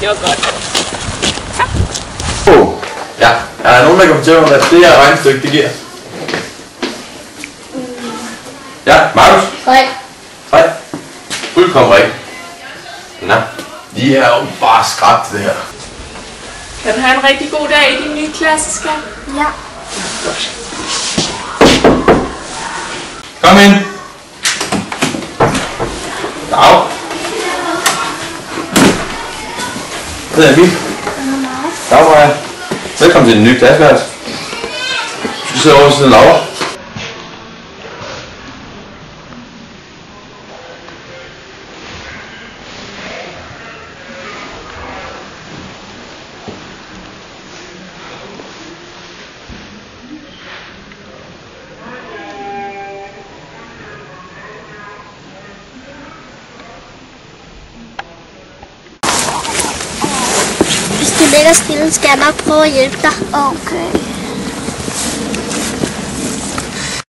Det var godt. Ja, er der nogen, der kan fortælle mig, hvad det her regnestykke det giver? Ja, Markus? Hej. Hej. Fuldkommen rigtigt. Nå, de er jo bare skræbt det her. Kan du have en rigtig god dag i din nye klasse, skat? Ja. Kom ind. Dag. Det er Emil. Dag, Maja. Velkommen til den nye klasseværelse. Du sidder over ved siden af Laura. Hvis du ligger stille, skal jeg nok prøve at hjælpe dig. Okay.